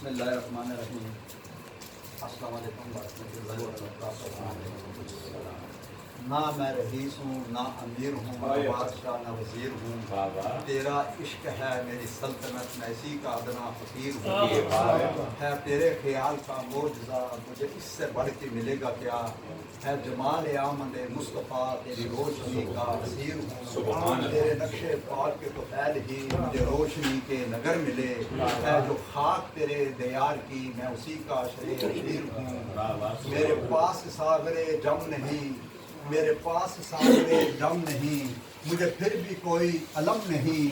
بسم اللہ الرحمن الرحیم۔ السلام علیکم ورحمۃ اللہ وبرکاتہ۔ نہ میں رئیس ہوں، نہ امیر ہوں، نہ بادشاہ، نہ وزیر ہوں۔ تیرا عشق ہے میری سلطنت، میں اسی کا ادنا فقیر ہوں۔ ہے تیرے خیال کا معجزہ، مجھے اس سے بڑھ کے ملے گا کیا؟ ہے جمال آمد مصطفیٰ، تیری روشنی کا اسیر ہوں۔ تیرے نقشے پاک کے تو پھیل ہی مجھے روشنی کے نگر ملے۔ ہے جو خاک تیرے دیار کی، میں اسی کا شیر ہوں۔ میرے پاس ساغر جم نہیں، میرے پاس ساغر جم نہیں، مجھے پھر بھی کوئی علم نہیں۔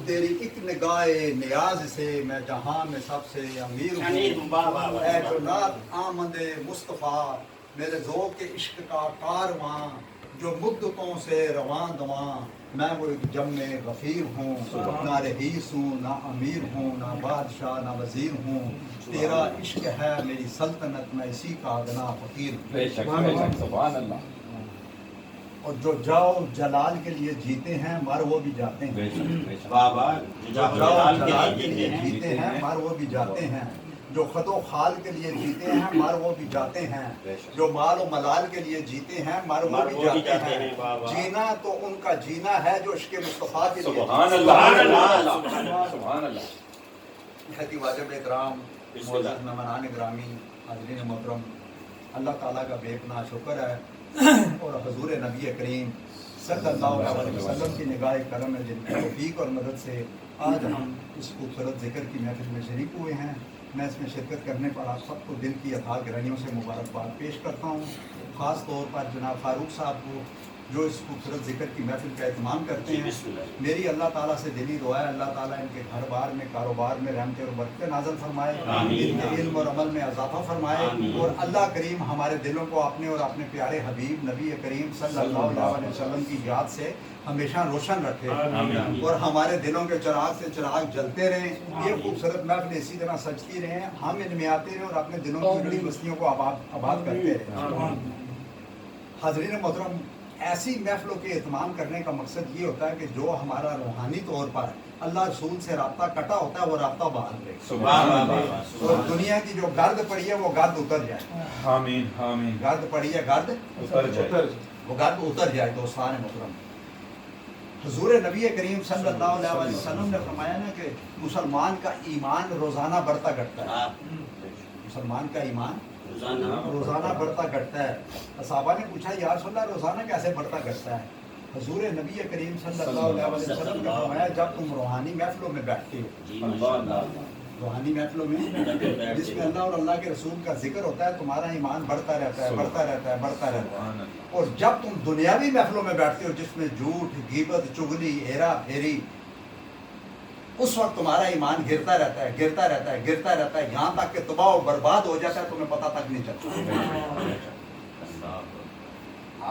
تیری ایک نگاہ نیاز سے میں جہاں میں سب سے امیر ہوں۔ اے جو نات آمد مصطفیٰ، میرے ذوق کے عشق کا کارواں، جو مدتوں سے رواں دواں، میں وہ ایک جم غفیر ہوں۔ نہ رئیس ہوں، نہ امیر ہوں، نہ بادشاہ، نہ وزیر ہوں۔ تیرا عشق ہے میری سلطنت، میں اسی کا ادنا فقیر ہوں۔ سبحان اللہ۔ اور جو جاؤ جلال کے لیے جیتے ہیں مر وہ بھی جاتے ہیں۔ جاؤ جلال کے لیے جیتے ہیں مر وہ بھی جاتے ہیں۔ جو خد و خال کے لیے جیتے ہیں مر وہ بھی جاتے ہیں۔ جو مال و ملال کے لیے جیتے ہیں مر وہ بھی جاتے ہیں۔ جینا تو ان کا جینا ہے جو عشق مصطفیٰ کے لیے۔ سبحان اللہ، سبحان اللہ۔ نہایت واجب احترام معزز مہمانان گرامی، حاضرین محترم، اللہ تعالیٰ کا بے پناہ شکر ہے اور حضور نبی کریم صلی اللہ علیہ وسلم کی نگاہ کرم ہے، جن کی توفیق اور مدد سے آج ہم اس خوبصورت ذکر کی محفل میں شریک ہوئے ہیں۔ میں اس میں شرکت کرنے پر آپ سب کو دل کی اتھا گہرائیوں سے مبارکباد پیش کرتا ہوں، خاص طور پر جناب فاروق صاحب کو جو اس خوبصورت ذکر کی محفل کا اہتمام کرتے ہیں۔ میری اللہ تعالیٰ سے دلی دعا ہے اللہ تعالیٰ ان کے گھر بار میں، کاروبار میں رحمتیں اور برکتیں نازل فرمائے، ان کے علم اور عمل میں اضافہ فرمائے، اور اللہ کریم ہمارے دلوں کو اپنے اور اپنے پیارے حبیب نبی کریم صلی اللہ علیہ وسلم کی یاد سے ہمیشہ روشن رکھے، اور ہمارے دلوں کے چراغ سے چراغ جلتے رہیں۔ یہ خوبصورت محفل اسی طرح سجتی رہیں، ہم ان میں آتے رہیں اور اپنے دلوں کی بڑی بستیوں کو آباد کرتے رہیں۔ حاضرین محترم، ایسی محفلوں کے اہتمام کرنے کا مقصد یہ ہوتا ہے کہ جو ہمارا روحانی طور پر اللہ رسول سے رابطہ کٹا ہوتا ہے وہ رابطہ بحال رہے، اور دنیا کی جو گرد پڑی ہے وہ گرد اتر جائے۔ آمین آمین۔ گرد پڑی ہے، گرد اتر جائے، وہ گرد اتر جائے۔ دوستان محترم، حضور نبی کریم صلی اللہ علیہ وسلم نے فرمایا نا کہ مسلمان کا ایمان روزانہ بڑھتا گھٹتا ہے۔ مسلمان کا ایمان روزانہ بڑھتا گھٹتا ہے۔ صحابہ نے پوچھا یا رسول اللہ روزانہ کیسے بڑھتا گھٹتا ہے؟ حضور نبی کریم صلی اللہ علیہ وسلم نے فرمایا جب تم روحانی محفلوں میں بیٹھتے ہو، روحانی محفلوں میں جس میں اللہ اور اللہ کے رسول کا ذکر ہوتا ہے، تمہارا ایمان بڑھتا رہتا ہے، بڑھتا رہتا ہے، بڑھتا رہتا ہے۔ اور جب تم دنیاوی محفلوں میں بیٹھتے ہو جس میں جھوٹ، غیبت، چغلی، ہیرا پھیری، اس وقت تمہارا ایمان گرتا رہتا ہے، گرتا رہتا ہے، گرتا رہتا ہے، یہاں تک کہ تباہ و برباد ہو جاتا ہے، تمہیں پتہ تک نہیں چلتا۔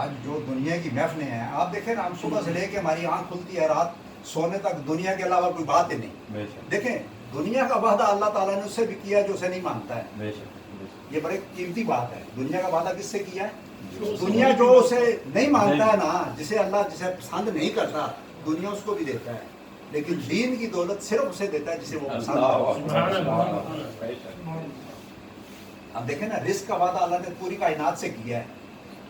آج جو دنیا کی محفلیں ہیں، آپ دیکھیں نا، ہم صبح سے لے کے ہماری آنکھ کھلتی ہے رات سونے تک دنیا کے علاوہ کوئی بات ہی نہیں۔ دیکھیں دنیا کا وعدہ اللہ تعالیٰ نے اس سے بھی کیا جو اسے نہیں مانتا ہے۔ یہ بڑے قیمتی بات ہے۔ دنیا کا وعدہ کس سے کیا ہے؟ دنیا جو اسے نہیں مانتا ہے نا، جسے اللہ جسے پسند نہیں کرتا، دنیا اس کو بھی دیتا ہے، لیکن دین کی دولت صرف اسے دیتا ہے جسے وہ پسند کرتا ہے۔ اب دیکھیں نا، رزق کا وعدہ اللہ نے پوری کائنات سے کیا ہے،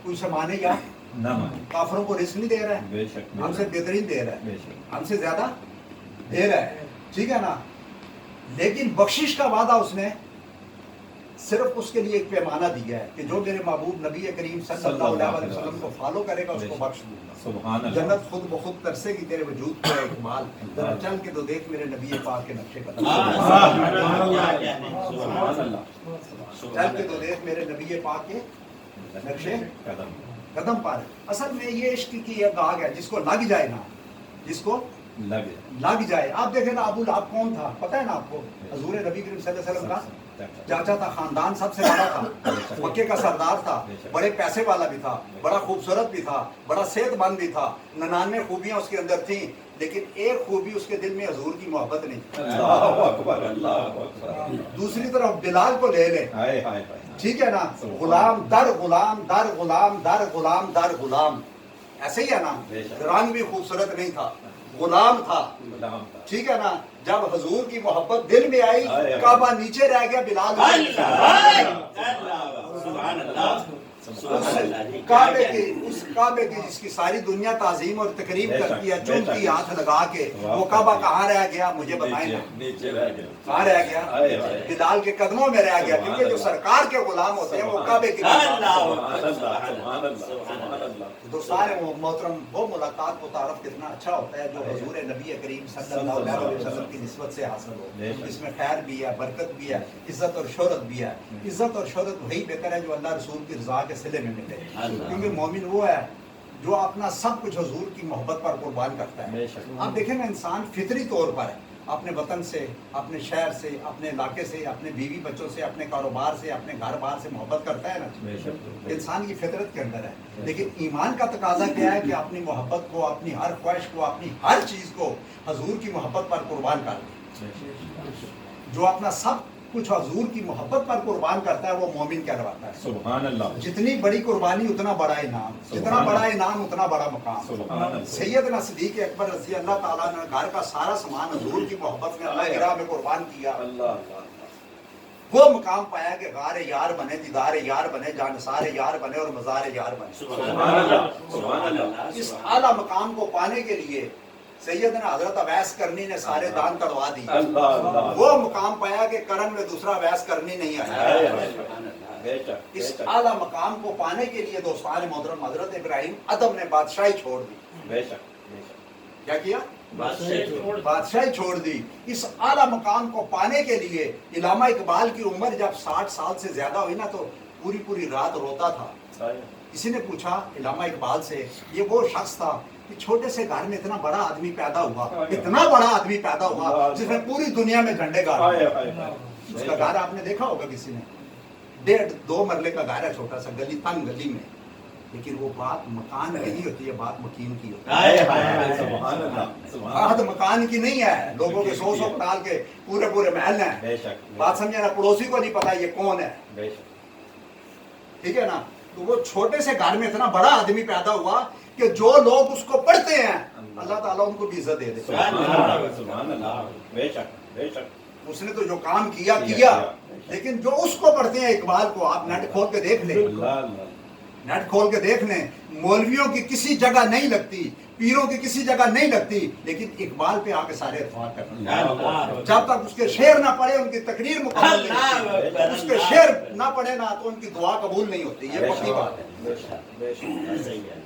کوئی اسے مانے یا نہ مانے۔ کافروں کو رزق نہیں دے رہا ہے، ہم سے بہترین دے رہا ہے، ہم سے زیادہ دے رہا ہے، ٹھیک ہے نا، لیکن بخشش کا وعدہ اس نے صرف اس کے لیے ایک پیمانہ دیا ہے کہ جو میرے محبوب نبی کریم صلی اللہ علیہ وسلم کو فالو کرے گا اس کو بخش دوں گا۔ سبحان اللہ۔ جنت خود بخود ترسے گی تیرے وجود کا اکمال، ذرا چل کے تو دیکھ میرے نبی پاک کے نقشے قدم، چل کے تو دیکھ میرے نبی پاک کے نقشے قدم پر۔ اصل میں یہ عشق کی ایک آگ ہے، جس کو لگ جائے نا، جس کو لگ جائے۔ آپ دیکھیں نا، ابو لہب کون تھا پتہ ہے نا آپ کو؟ حضور نبی کریم صلی اللہ علیہ وسلم کا چاچا تھا، خاندان سب سے بڑا تھا، مکے کا سردار تھا، بڑے پیسے والا بھی تھا، بڑا خوبصورت بھی تھا، بڑا صحت مند بھی تھا، 99 خوبیاں اس کے اندر تھیں، لیکن ایک خوبی اس کے دل میں حضور کی محبت نہیں تھی۔ دوسری طرف بلال کو لے لیں، ٹھیک ہے نا، غلام در غلام در غلام در غلام در غلام، ایسے ہی ہے نا، رنگ بھی خوبصورت نہیں تھا، गुलाम था, गुलाम था। ठीक है ना। जब हुजूर की मोहब्बत दिल में आई, आए, आए। काबा नीचे रह गया, बिलाल काबे की, उस काबे की जिसकी सारी दुनिया ताजीम और तकरीब करती है, चूमती हाथ लगा के, वो काबा कहाँ रह गया मुझे बताएं ना, नीचे रह गया। कहाँ रह गया? आए, आए। बिलाल के कदमों में रह गया, क्योंकि जो सरकार के गुलाम होते हैं वो काबे के गुलाम होते हैं। दोस्तान मोहतरम, वो मुलाकात को तारफ कितना अच्छा होता है जो हुजूर नबी करीम सल्लल्लाहु अलैहि वसल्लम की निस्बत से हासिल हो। इसमें खैर भी है, बरकत भी है, इज्जत और शोहरत भी है। इज्जत और शोहरत वही बेहतर है जो अल्लाह रसूल की रज़ा के सिले में मिले, क्योंकि मोमिन वो है जो अपना सब कुछ हुजूर की मोहब्बत पर कुर्बान करता है। आप देखें ना, इंसान फितरी तौर पर अपने वतन से, अपने शहर से, अपने इलाके से, अपने बीवी बच्चों से, अपने कारोबार से, अपने घर बार से मोहब्बत करता है ना, इंसान की फितरत के अंदर है। लेकिन ईमान का तकाजा क्या है कि अपनी मोहब्बत को, अपनी हर ख्वाहिश को, अपनी हर चीज़ को हुजूर की मोहब्बत पर कुर्बान कर दे। जो अपना सब कुछ हुजूर की मोहब्बत पर कुर्बान करता है वो मोमिन कहलाता है। सुभान अल्लाह। जितनी बड़ी कुर्बानी उतना बड़ा इनाम, जितना बड़ा इनाम उतना बड़ा मकाम। सैयदना सिद्दीक़ अकबर रज़ी अल्लाह ताला ने घर का सारा सामान हुजूर की मोहब्बत में अल्लाह की राह में कुर्बान किया। वो मकाम पाया कि गारे यार बने, दीदारे यार बने, जानसारे यार बने और मज़ारे यार बने। इस आला मकाम को पाने के लिए सैयदना हजरत अवैस करनी ने सारे दान तड़वा दी। वो मुकाम पाया कि करम में दूसरा अवैस करनी नहीं आया। इस आला मकाम को पाने के लिए दोस्तान मोहतरम हजरत इब्राहिम अदम ने बादशाही छोड़ दी। क्या किया? बादशाही छोड़ दी। इस आला मकाम को पाने के लिए इलामा इकबाल की उम्र जब 60 साल से ज्यादा हुई ना, तो पूरी पूरी रात रोता था। किसी ने पूछा इलामा इकबाल से, ये वो शख्स था कि छोटे से घर में इतना बड़ा आदमी पैदा हुआ, इतना बड़ा आदमी पैदा हुआ जिसमें पूरी दुनिया में झंडे गाड़। उसका घर आपने देखा होगा किसी ने, 1.5-2 मरले का घर है, छोटा सा गली, तंग गली में। लेकिन वो बात मकान की नहीं होती है, बात मकीन की होती है। बात मकान की नहीं है। लोगों के 100 डाल के पूरे पूरे महल हैं। बात समझे ना, पड़ोसी को नहीं पता ये कौन है, ठीक है ना। तो वो छोटे से घर में इतना बड़ा आदमी पैदा हुआ कि जो लोग उसको पढ़ते हैं अल्लाह ताला उनको भी इज्जत दे दे। उसने तो जो काम किया किया, लेकिन जो उसको पढ़ते हैं, इकबाल को आप नेट खोल के देख ले, नेट खोल के देख लें, मौलवियों की किसी जगह नहीं लगती, पीरों की किसी जगह नहीं लगती, लेकिन इकबाल पे आके सारे एतबार करते हैं। जब तक उसके शेर ना पढ़े उनकी तकरीर मुकम्मल नहीं होती, उसके शेर ना पढ़े ना तो उनकी दुआ कबूल नहीं होती। ये पक्की बात है,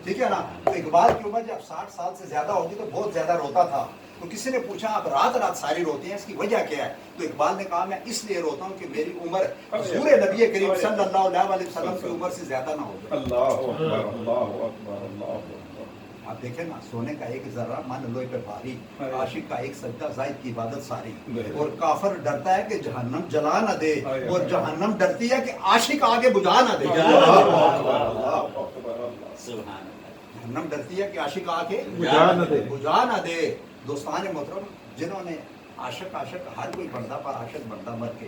ठीक है ना। तो इकबाल की उम्र जब 60 साल से ज्यादा होगी तो बहुत ज्यादा रोता था। तो किसी ने पूछा आप रात रात सारी रोती हैं, इसकी वजह क्या है? तो इकबाल ने कहा मैं इसलिए रोता हूँ कि मेरी उम्र हुजूर नबी करीम सल्लल्लाहु अलैहि वसल्लम की उम्र से ज्यादा ना हो जाए। आप देखें ना, सोने का एक जर्रा मन लोहे पे भारी, आशिक का एक सजदा जायद की इबादत सारी। और काफिर डरता है कि जहन्नम जला न दे, और जहन्नम डरती है कि आशिक आगे बुझा न दे। जहन्नम डरती है कि आशिक आगे बुझा न दे। दोस्तान मोहतरम, जिन्होंने आशिक हर कोई बनता पर आशिक बनता मर के,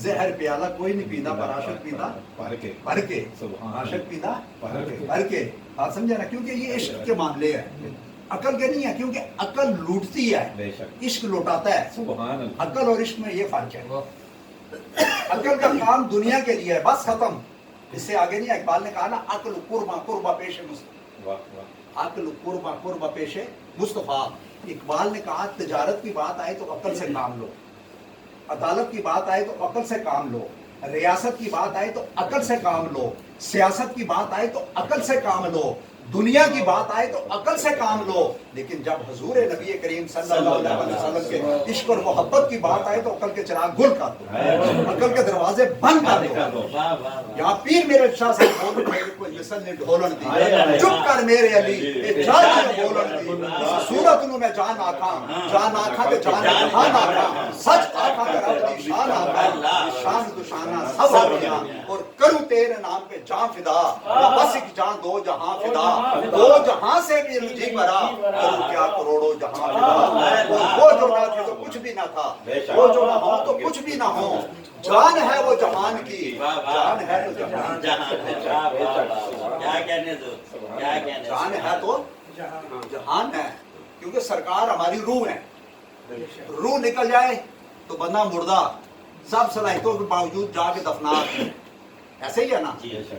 जहर प्याला कोई नहीं पीता पर आशिक पीता भर के, आशिक पीता भर के। आप समझे ना, क्योंकि ये इश्क के मामले हैं, अकल के नहीं है। क्योंकि अकल लूटती है, इश्क लौटाता है। अकल और इश्क में ये फर्क है। अकल का काम दुनिया के लिए है, बस खत्म, इससे आगे नहीं है। इकबाल ने कहा ना, अकल कुर्बा कुर्बा पेशे मुस्तफा, अकल कुर्बा कुर्बा पेशे मुस्तफा। इकबाल ने कहा तिजारत की बात आए तो अकल से काम लो, अदालत की बात आए तो अकल से काम लो, रियासत की बात आए तो अकल से काम लो, सियासत की बात आए तो अकल से काम लो, दुनिया की बात आए तो अकल से काम लो। लेकिन जब हुजूर नबी करीम सल्लल्लाहु अलैहि वसल्लम के इश्क और मोहब्बत की बात आए तो अकल के चिराग गुल कर दो, अकल के दरवाजे बंद कर दो। यहाँ पीर मेरे शाह से बोल मेरे को मिसल ने ढोलन दी, चुप कर मेरे अली ए जान ने बोलन दी। सूरत नु मैं जान आखा ते जान जहान आखा, सच आखा के रब दी शान आखा, शान दुशाना सब दुनिया और करूं तेरे नाम पे जान फिदा, बस एक जान दो जहां फिदा, दो जहां से भी जी भरा, करूं क्या करोड़ों जहां फिदा। वो जो ना थे तो कुछ भी ना था, वो जो ना हो तो कुछ भी ना हो, जान है वो जहान की, जान है तो जहान, क्या कहने दो, क्या कहने, जान है तो जहान है। क्योंकि सरकार हमारी रूह है, रूह निकल जाए तो बंदा मुर्दा, सब सलाहियतों के बावजूद जाके दफना आते हैं, ऐसे ही है ना।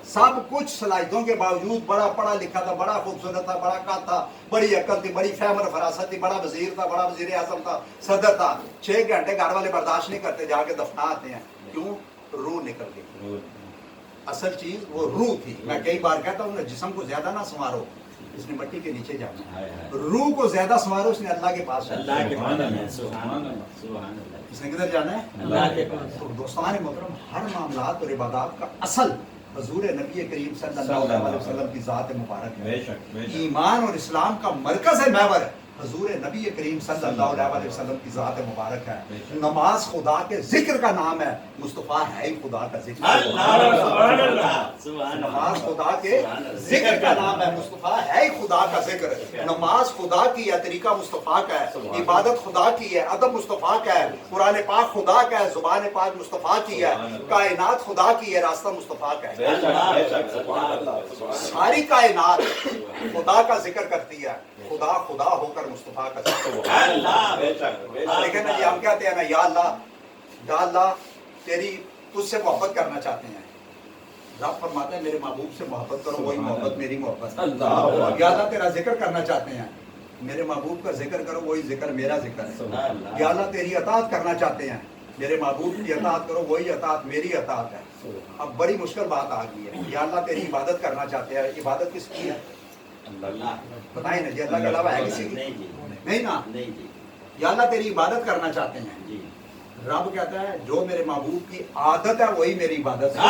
सब कुछ सलाहियतों के बावजूद, बड़ा पढ़ा लिखा था, बड़ा खूबसूरत था, बड़ा काद था, बड़ी अक्ल थी, बड़ी फहम और फरासत थी, बड़ा वजीर था, बड़ा वजीर आजम था, सदर था, 6 घंटे घर वाले बर्दाश्त नहीं करते, जाके दफना आते हैं। क्यों? रूह निकल गई। असल चीज वो रूह थी। मैं कई बार कहता हूँ ना, जिस्म को ज्यादा ना संवारो, इसने मिट्टी के नीचे जाना है। रूह को ज्यादा संवारो, इसने अल्लाह के पास जाना है। इसने किधर जाना है? अल्लाह के पास। तो दोस्तान मोहतरम, हर मामलात और इबादत का असल हजूर नबी करीम सल्लल्लाहु अलैहि वसल्लम की ज़ात मुबारक है। बेशक ईमान और इस्लाम का मरकज है, महवर है हजूर नबी करीम सल्लल्लाहु अलैहि वसल्लम की ज़ात मुबारक है। नमाज खुदा के जिक्र का नाम है, मुस्तफ़ा है ही खुदा का जिक्र। नमाज खुदा के जिक्र का नाम है, मुस्तफ़ा है ही खुदा का जिक्र। नमाज खुदा की है, तरीका मुस्तफ़ा का है, इबादत खुदा की है, अदब मुस्तफ़ा का है, कुरान पाक खुदा का है, जुबान पाक मुस्तफ़ा की है, कायनात खुदा की है, रास्ता मुस्तफ़ा का है। सारी कायनात खुदा का जिक्र करती है, खुदा खुदा होकर मुस्तफ़ा का जिक्र। लेकिन जी हम कहते हैं ना, या अल्लाह तेरी तुझसे मोहब्बत करना चाहते हैं। रब फरमाता है मेरे महबूब से मोहब्बत करो, वही मोहब्बत मेरी मोहब्बत है। या अल्लाह तेरा जिक्र करना चाहते हैं, मेरे महबूब का जिक्र करो, वही जिक्र मेरा जिक्र है। या अल्लाह तेरी अताअत करना चाहते हैं, मेरे महबूब की अताअत करो, वही अताअत मेरी अताअत है। अब बड़ी मुश्किल बात आ गई है। या अल्लाह तेरी इबादत करना चाहते हैं, इबादत किसकी है? बताए ना जी, अल्लाह के अलावा है किसी की? नहीं ना। या अल्लाह तेरी इबादत करना चाहते हैं, रब कहता है जो मेरे महबूब की आदत है वही मेरी इबादत है।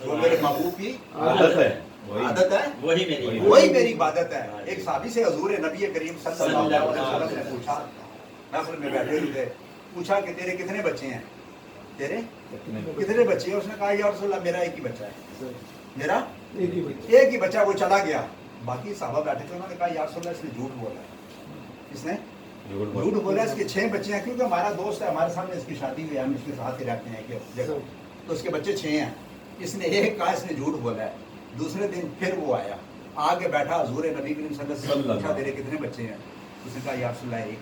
जो मेरे महबूब की आदत है वही मेरी इबादत है। एक साहबी से हजूर नबी करीम सल्लल्लाहु अलैहि वसल्लम ने पूछा, महफिल में बैठे हुए थे, पूछा कि तेरे कितने बच्चे हैं? तेरे कितने बच्चे हैं? उसने कहा या रसूल अल्लाह मेरा एक ही बच्चा है, मेरा एक ही बच्चा। वो चला गया। बाकी साहबा बैठे थे, उन्होंने कहा या रसूल अल्लाह इसने झूठ बोला है। इसने झूठ बोला, इसके 6 बच्चे हैं, क्योंकि हमारा दोस्त है, हमारे सामने इसकी शादी हुई है, हम इसके साथ ही रहते हैं एक जगह, तो उसके बच्चे 6 हैं। इसने एक कहा इसने झूठ बोला है। दूसरे दिन फिर वो आया, आगे बैठा हजूर नबी करीम सल्लल्लाहु अलैहि वसल्लम, पूछा तेरे कितने बच्चे हैं? उसने कहा या रसूल अल्लाह एक।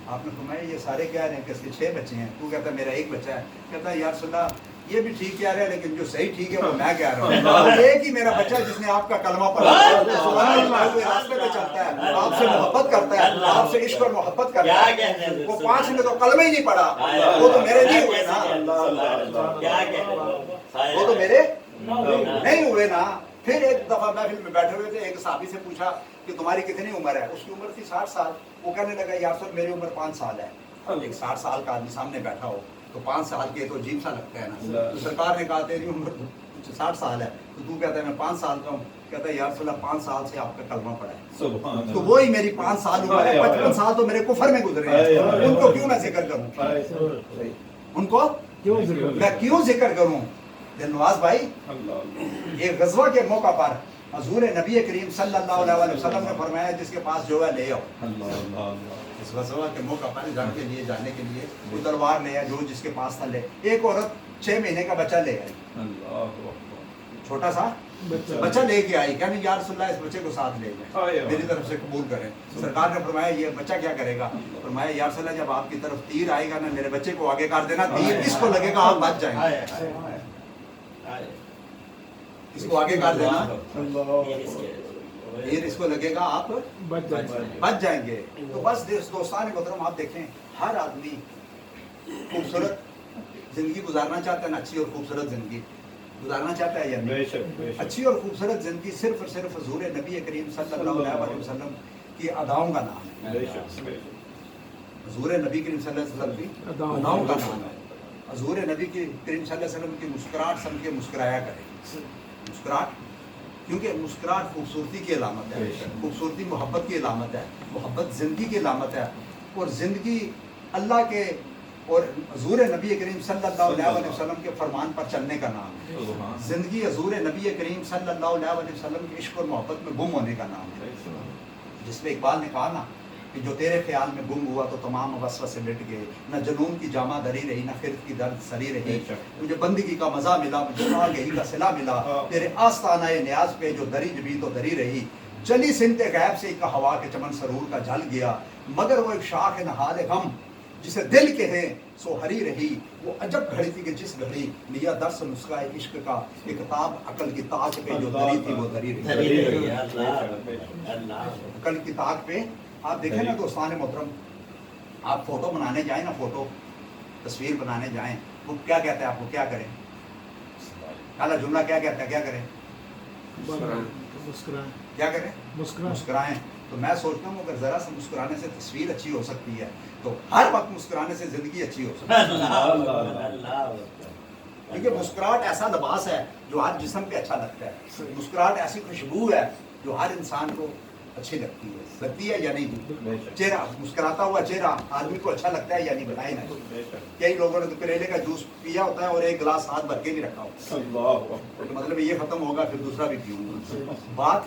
आपने फरमाया ये सारे कह रहे हैं कि इसके 6 बच्चे हैं, तू कहता मेरा एक बच्चा है। कहता या रसूल अल्लाह ये भी ठीक कह रहे हैं, लेकिन जो सही ठीक है वो मैं कह रहा हूँ। एक ही मेरा बच्चा जिसने आपका कलमा पढ़ा, रास्ते पे चलता है, आपसे मोहब्बत करता है, आपसे इश्क और मोहब्बत करता है। वो 5 ने तो कलमा ही नहीं पढ़ा, वो तो मेरे नहीं हुए ना, वो तो मेरे नहीं हुए ना। फिर एक दफा महफिल में बैठे हुए थे, एक साहबी से पूछा कि तुम्हारी कितनी उम्र है? उसकी उम्र थी 60 साल। वो कहने लगा यार सर मेरी उम्र 5 साल है। एक 60 साल का आदमी सामने बैठा हो तो 5 साल के तो अजीब सा लगता है ना। तो सरकार ने कहा तेरी उम्र 60 साल है, तो तू कहता है मैं 5 साल का हूँ। कहता है यार रसूल 5 साल से आपका कलमा पड़ा है, तो वही मेरी 5 साल उम्र है। 55 साल तो मेरे कुफर में गुजरे हैं, उनको क्यों मैं जिक्र करूँ? उनको मैं क्यों जिक्र करूँ? नवाज भाई, एक गजवा के मौका पर हजूर नबी करीम सल्लल्लाहु अलैहि वसल्लम ने फरमाया जिसके पास जो है ले आओ। इस गजवा के मौका पर जंग के लिए जाने के लिए वो तलवार ले आया, जो जिसके पास था ले। एक औरत 6 महीने का बच्चा ले आई, छोटा सा बच्चा लेके आई, कहने यार रसूलल्लाह इस बच्चे को साथ ले जाए, मेरी तरफ से कबूल करें। सरकार ने फरमाया ये बच्चा क्या करेगा? फरमाया यार रसूलल्लाह जब आपकी तरफ तीर आएगा ना, मेरे बच्चे को आगे कर देना, तीर इसको लगेगा आप बच जाएंगे, इसको आगे कर देना, फिर इसको लगेगा आप बच जाएंगे। तो बस दोस्तान मोहतरम, आप देखें हर आदमी खूबसूरत जिंदगी गुजारना चाहता है ना, अच्छी और खूबसूरत जिंदगी गुजारना चाहता है या नहीं? अच्छी और खूबसूरत जिंदगी सिर्फ और सिर्फ हजूर नबी करीम सल्लल्लाहु अलैहि वसल्लम की अदाओं का नाम है। हजूर नबी करीम सल्लल्लाहु अलैहि वसल्लम की अदाओं का नाम है। हजूर नबी करीम सल्लल्लाहु अलैहि वसल्लम की मुस्कुराहट सुन के मुस्कुराया करें। मुस्कुराहट, क्योंकि मुस्कुराहट खूबसूरती की अलामत है, खूबसूरती मोहब्बत की अलामत है, मोहब्बत ज़िंदगी की अलामत है, और ज़िंदगी अल्लाह के और हजूर नबी करीम सल्लल्लाहु अलैहि वसल्लम के फरमान पर चलने का नाम है। ज़िंदगी हजूर नबी करीम सल्लल्लाहु अलैहि वसल्लम के इश्क और मोहब्बत में गुम होने का नाम है। जिसमें इकबाल ने कहा ना कि जो तेरे ख्याल में गुम हुआ तो तमाम वसवसे मिट गए, न जुनून की जामा दरी रही, न फिर की दर्द सरी रही, मुझे बंदगी का मजा मिला, मुझे आगही का सिला मिला, तेरे आस्ताना न्याज पे जो दरी जबी तो दरी रही, चली सिमते गैब से एक हवा के चमन सरूर का जल गया, मगर वो एक शाख नहाल गम जिसे दिल के हैं सो हरी रही। वो अजब घड़ी थी कि जिस घड़ी लिया दर्स नुस्खा इश्क का, एक किताब अकल की ताक पे जो दरी थी वो दरी रही। अकल की ताक पे आप देखें ना दोस्तान मोहतरम, आप फोटो बनाने जाए ना, फोटो तस्वीर बनाने जाएं, वो क्या कहते हैं आपको, क्या करें, काला जुमला क्या कहता है, क्या करें, मुस्कुराएं, क्या करें, मुस्कुराएं। मुस्कुराएं। तो मैं सोचता हूँ अगर जरा सा मुस्कुराने से तस्वीर अच्छी हो सकती है तो हर वक्त मुस्कुराने से जिंदगी अच्छी हो सकती है। क्योंकि मुस्कुराहट ऐसा लिबास है जो हर जिस्म पे अच्छा लगता है। मुस्कुराहट ऐसी खुशबू है जो हर इंसान को अच्छी लगती है या नहीं। चेहरा, मुस्कुराता हुआ चेहरा आदमी को अच्छा लगता है या नहीं, बताए ना। कई लोगों ने तो करेले का जूस पिया होता है और एक गिलास हाथ भर के भी रखा होता है, तो मतलब ये खत्म होगा फिर दूसरा भी पीऊंगा। बात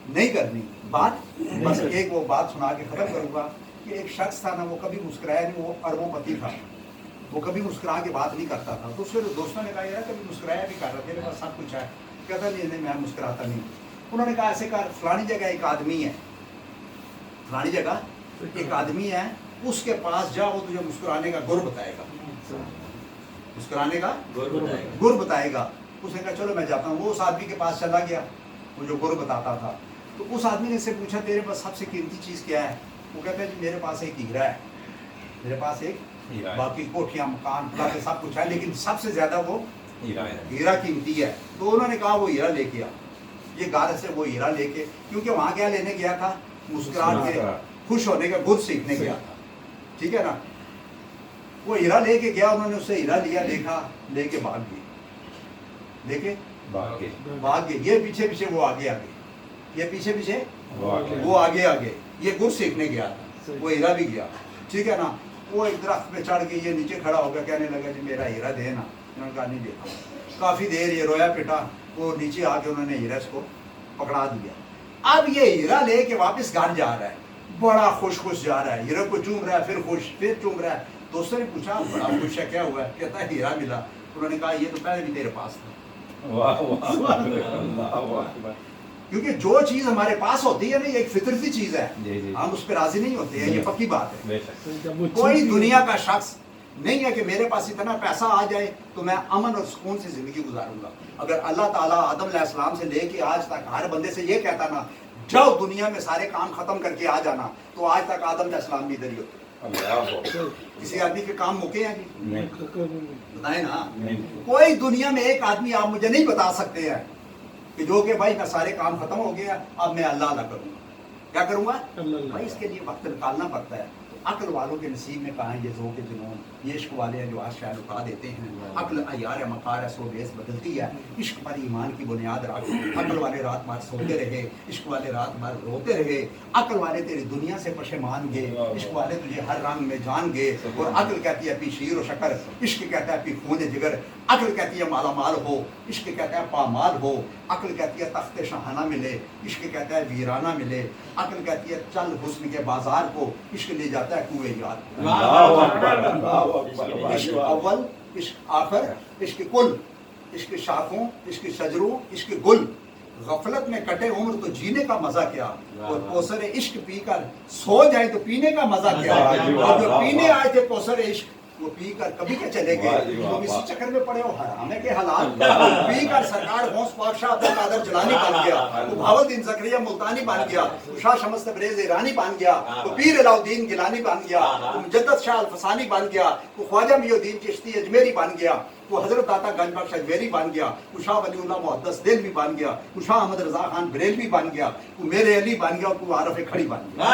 नहीं करनी, बात बस एक वो बात सुना के खत्म करूंगा कि एक शख्स था ना, वो कभी मुस्कुराया नहीं, वो अरबोंपति था, वो कभी मुस्कुरा के बात नहीं करता था। तो उसके दोस्तों ने कहा यार कभी मुस्कुराया भी कर रहा, तेरे पास सब कुछ है। कहता नहीं मैं मुस्कुराता नहीं। उन्होंने कहा ऐसे कर, फलानी जगह एक आदमी है, फलानी जगह एक आदमी है, उसके पास जा, वो तुझे मुस्कुराने का गुर बताएगा, मुस्कुराने का गुर बताएगा। उसने कहा चलो मैं जाता हूँ। वो उस आदमी के पास चला गया, वो जो गुर बताता था। तो उस आदमी ने से पूछा तेरे पास सबसे कीमती चीज़ क्या है? वो कहता है जी मेरे पास एक हीरा है, मेरे पास एक हीरा है। बाकी कोठियाँ मकान बाकी सब कुछ है, लेकिन सबसे ज्यादा वो हीरा कीमती है। तो उन्होंने कहा वो हीरा लेके आ। ये गार से वो हीरा लेके, क्योंकि वहां क्या लेने गया था, मुस्कुराहट के खुश होने का गुर सीखने गया था, ठीक है ना। वो हीरा लेके गया, उन्होंने उससे हीरा लिया, देखा, लेके भाग गए, लेके भाग गए। ये पीछे पीछे वो आगे आगे, ये पीछे पीछे वो आगे आगे, ये गुर सीखने गया था, वो हीरा भी गया, ठीक है ना। वो एक दरख्त पे चढ़ के ये नीचे खड़ा हो गया, कहने लगा जी मेरा हीरा दे ना। उन्होंने कहा नहीं देता। काफी देर ये रोया पिटा, वो नीचे आके उन्होंने हीरा को पकड़ा दिया। अब ये हीरा लेके वापस घर जा रहा है, बड़ा खुश जा रहा है, हीरे को चूम रहा है, फिर खुश, फिर चूम रहा है। दोस्तों ने पूछा बड़ा खुश है, क्या हुआ है? कहता है हीरा मिला। उन्होंने कहा ये तो पहले भी तेरे पास था। क्योंकि जो चीज हमारे पास होती है ना, ये एक फितरती चीज है, हम उस पर राजी नहीं होते हैं, ये पक्की बात है। कोई दुनिया का शख्स नहीं है कि मेरे पास इतना पैसा आ जाए तो मैं अमन और सुकून से जिंदगी गुजारूंगा। अगर अल्लाह ताला आदम अलैहिस्सलाम से लेके आज तक हर बंदे से ये कहता ना जाओ दुनिया में सारे काम खत्म करके आ जाना, तो आज तक आदम अलैहिस्सलाम भी इधर ही होते। किसी आदमी के काम मुके हैं जी? बताए ना। कोई दुनिया में एक आदमी आप मुझे नहीं बता सकते हैं कि जो कि भाई मैं सारे काम खत्म हो गया, अब मैं अल्लाह अल्लाह करूंगा। क्या करूंगा भाई? इसके लिए वक्त निकालना पड़ता है। अक्ल वालों के नसीब में कहाँ है ये ज़ोक़ जुनून, ये इश्क वाले हैं जो आज शायद उठा देते हैं। अक्ल अयार है मकार है, सो बेस बदलती है, इश्क पर ईमान की बुनियाद रख। अक्ल वाले रात भर सोते रहे, इश्क वाले रात भर रोते रहे। अक्ल वाले तेरी दुनिया से पशेमान गए, इश्क वाले तुझे हर रंग में जान गए। और अक्ल कहती है पी शीर और शक्कर, इश्क कहता है पी खून जिगर। अक्ल कहती है माला माल हो, इश्क कहता है पामाल हो। अक्ल कहती है तख्त शाहाना मिले, इश्क कहता है वीराना मिले। अक्ल कहती है चल हुस्न के बाजार को, इश्क ले जाता है कुएं यार। इश्क अव्वल, इश्क आखिर, इश्क कुल, इश्क शाखों, इश्क शजरों, इश्क गुल। गफलत में कटे उम्र तो जीने का मजा क्या, और कौसर इश्क पीकर सो जाए तो पीने का मजा क्या। और जो पीने आए थे कौसर इश्क, वो पी कर कभी क्या चले गए। तुम इसी चक्कर में पड़े हो, हराम है के हालात। पी कर सरकार गौस पाक शाह अब्दुल कादर जिलानी बन गया, वो भावुद्दीन ज़करिया मुल्तानी बन गया, वो शाह शमस तबरेज़ ईरानी बन गया, वो पीर अलाउद्दीन गिलानी बन गया, वो मुजद्दद शाह अल-फसानी बन गया, वो ख्वाजा मुईनुद्दीन चिश्ती अजमेरी बन गया, वो हजरत दाता गंजबख्श अजमेरी बन गया, वो शाह वलीउल्लाह मुहद्दिस देलवी बन गया, वो शाह अहमद रजा खान बरेलवी बन गया, वो मेरे अली बन गया, वो आरफ खड़ी बन गया।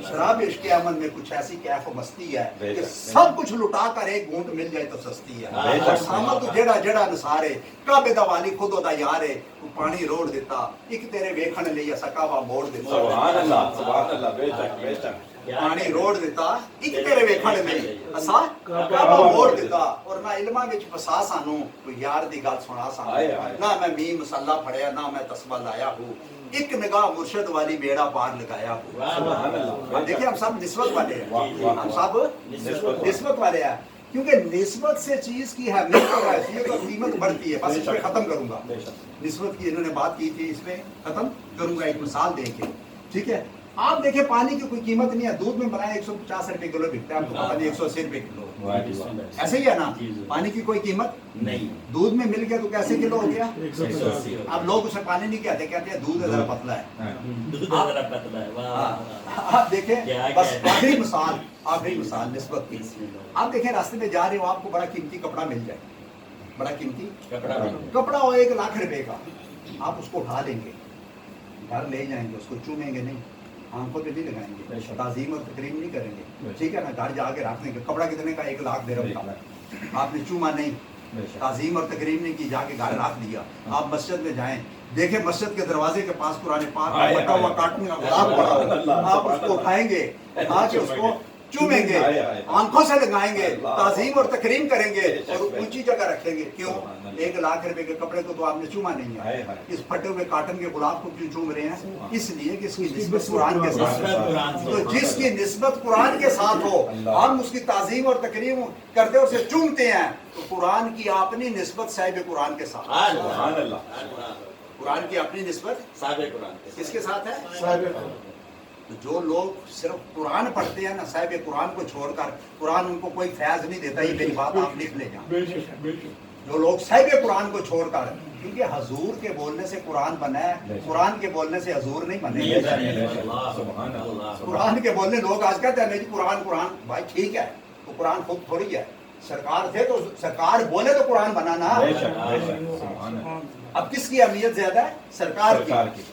शराब इश्क़ अमन में कुछ ऐसी कैफ और मस्ती है कि सब कुछ लुटा कर एक घूंट मिल जाए तो सस्ती है। और सामल तो जेड़ा जेड़ा नसारे काबे दा वाली खुद ओदा यार है, वो पानी रोड़ देता एक तेरे वेखण लई सकावा मोड़ देता। सुभान अल्लाह बेशक बेशक। पानी रोड़ देता एक तेरे वेखण लई असा काबा मोड़ देता। और ना इल्मा विच फसा सानू कोई यार दी गल सुना सानू, ना मैं मीम मसल्ला पढ़िया, ना मैं तस्बा लाया हूँ, एक निगाह मुर्शद वाली बेड़ा पार लगाया हूँ। देखिए हम सब निस्बत वाले हैं, हम सब निस्बत वाले हैं। क्योंकि निस्बत से चीज की अहमियत और हैसियत और कीमत बढ़ती है। बस इस पे खत्म करूंगा, निस्बत की इन्होंने बात की थी, इस पे खत्म करूंगा एक मिसाल देके, ठीक है। आप देखें पानी की कोई कीमत नहीं है, दूध में बनाया 150 रुपए किलो बिकता है, आपको पता नहीं 180 रुपए किलो, ऐसे ही है ना। पानी की कोई कीमत नहीं, दूध में मिल गया तो कैसे किलो हो गया? 180। अब लोग उसे पानी नहीं कहते, कहते हैं दूध जरा पतला है। दूध जरा पतला है, वाह, वाह। आप देखें, क्या बस कहते हैं? आखिरी मिसाल निस्बत की। आप देखें रास्ते में जा रहे हो, आपको बड़ा कीमती कपड़ा मिल जाए, बड़ा कीमती कपड़ा हो 1 लाख रुपए का, आप उसको उठा लेंगे, घर ले जाएंगे, उसको चूमेंगे नहीं, आंखों पे नहीं लगाएंगे, ताजीम और तकरीम नहीं करेंगे, ठीक है ना। घर जाके रख देंगे। कपड़ा कितने का? 1 लाख दिरहम का, आपने चूमा नहीं, ताजीम और तकरीम नहीं की, जाके घर रख दिया। आप मस्जिद में जाएं, देखें मस्जिद के दरवाजे के पास कुरान पाक में बटा हुआ कार्टून का गुलाब पड़ा हो, आप उसको उठाएंगे, उठा के उसको चूमेंगे, आंखों से लगाएंगे, ताजीम और तकरीम करेंगे और ऊंची जगह रखेंगे। क्यों? 1 लाख रुपए के कपड़े को तो आपने चूमा नहीं है, इस फटे हुए काटन के गुलाब को क्यों चूम रहे हैं? इसलिए कि इसकी निस्बत कुरान के साथ है। तो जिसकी निस्बत कुरान के साथ हो, हम उसकी ताजीम और तकरीम करते और उसे चूमते हैं, तो कुरान की अपनी निस्बत साहिब कुरान के साथ, कुरान की अपनी निस्बत किसके साथ है? तो जो लोग सिर्फ कुरान पढ़ते हैं ना, साहिब कुरान को छोड़कर, कुरान उनको कोई फैज नहीं देता, ये मेरी बात आप लिख ले जाएं। जो लोग साहिब कुरान को छोड़कर, क्योंकि हजूर के बोलने से कुरान बना है, कुरान के बोलने से हजूर नहीं बने। कुरान के बोलने लोग आज कहते हैं नहीं कुरान कुरान, भाई ठीक है, तो कुरान खुद थोड़ी है, सरकार थे तो सरकार बोले तो कुरान बनाना। अब किसकी अहमियत ज्यादा है? सरकार की।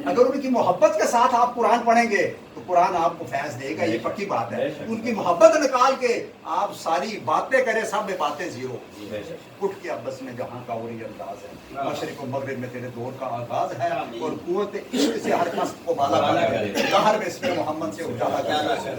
अगर उनकी मोहब्बत के साथ आप कुरान पढ़ेंगे तो कुरान आपको फैज देगा, ये पक्की बात है। उनकी मोहब्बत निकाल के आप सारी बातें करें, सब में बातें जीरो। उठ के अब बस में जहाँ का वही अंदाज है, मशरिक और मगरिब में तेरे दौर का आगाज है, और कुव्वत इश्क से हर कस्ब को बाला करे, जहर में इसमें मोहम्मद से उजाला करे।